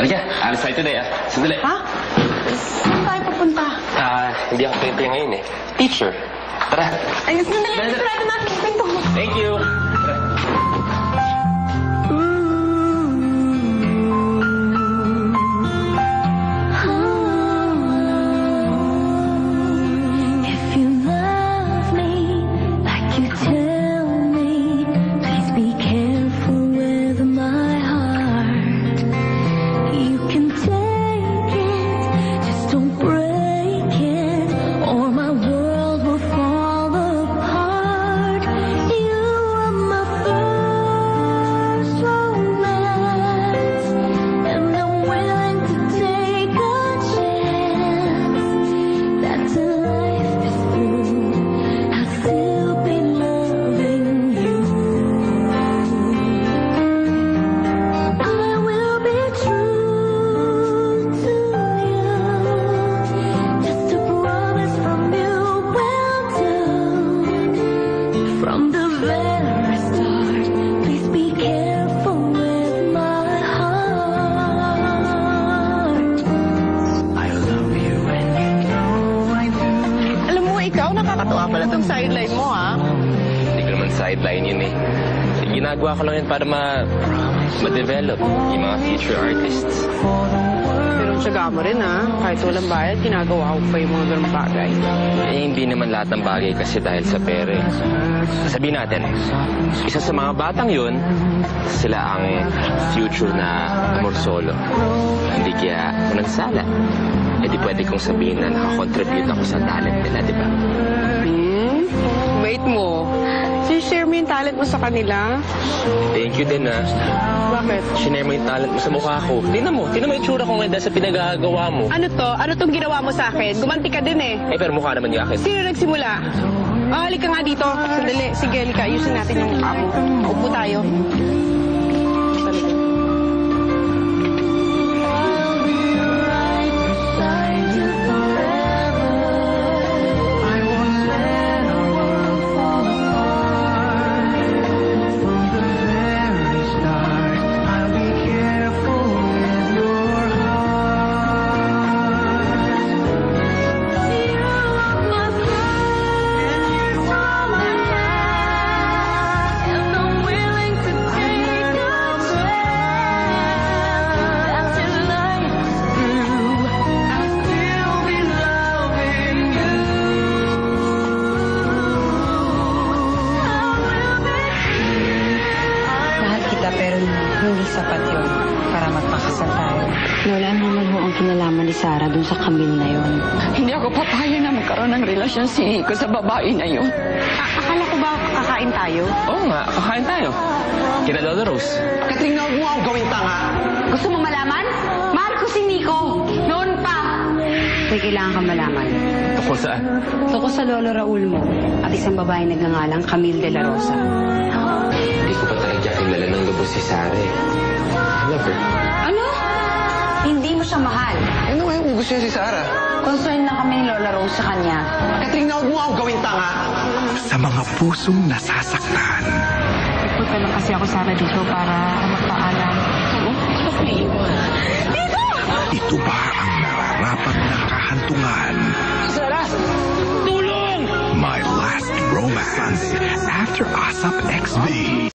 Halika, alis tayo today, Sandali. Ha? Saan tayo papunta? Hindi ako pwede ngayon, Teacher. Tara. Ay, sandali. Sarado natin yung pinto. Thank you. If you love me like you tell me, please be careful with my heart. You can take it, just don't break it, or my world will fall apart. You are my first romance, and I'm willing to take a chance that till life is through, I'll still be loving you. I will be true to you, just a promise from you will do. From the very start, please be careful with my heart. I love you and you know I do. Alam mo, ikaw, nakakatuwa pala itong sideline mo, ha? Hindi ko naman sideline yun, Ginagawa ko lang yun para ma-develop yung mga future artists. Pero tsaga mo rin, ha? Kahit walang bayad, ginagawa ko pa yung mga ganung bagay. Hindi naman lahat ng bagay kasi dahil sa pere. Sabihin natin, isa sa mga batang yun, sila ang future na Morsolo. Hindi kaya ako nagsala. Di pwede kong sabihin na nakakontribute ako sa talent nila, di ba? Wait mo. Share mo yung talent mo sa kanila? Thank you din, Bakit? Sinare mo yung talent mo sa mukha ko. Tingnan mo yung itsura ko ngayon dahil sa pinagagawa mo. Ano to? Ano tong ginawa mo sa akin? Gumanti ka din, eh. Pero mukha naman yung akin. Sino nagsimula? Halika nga dito. Sandali. Sige, halika. Ayusin natin yung mukha mo. Upo tayo. I won't let our world fall apart. From the very start, I'll be careful with your heart. You are my first romance, and I'm willing to take a chance that till life is through, I'll still be loving you. Mahal kita pero hindi sapat yun para magpakasal tayo. Wala naman ho ang kinalaman ni Sarah dun sa Camille na yun. Hindi ako papayag na magkaroon ng relasyon si Nico sa babae na yun. Akala ko ba kakain tayo? Oo nga, kakain tayo. Kina Lola Rose. Katring na huwag mo akong gawing tanga. Gusto mo malaman? Mahal ko si Nico. Noon pa. May kailangan kang malaman. Tungkol saan? Tungkol sa lolo Raul mo at isang babae nagngangalang Camille de la Rosa. Hindi ko pa talaga kilala ng lubos si Sarah, I love her. Ano? Hindi mo siya mahal. Ano ngayon kung gusto niya si Sarah? Concern lang kami ni Lola Rose sa kanya. Katring na huwag mo akong gawing tanga. Sa mga pusong nasasaktan, Nagpunta lang kasi ako sana dito para magpaalam. ito ba ang nararapat na kahantungan? Sarah! Tulong! My Last Romance after ASAP XB.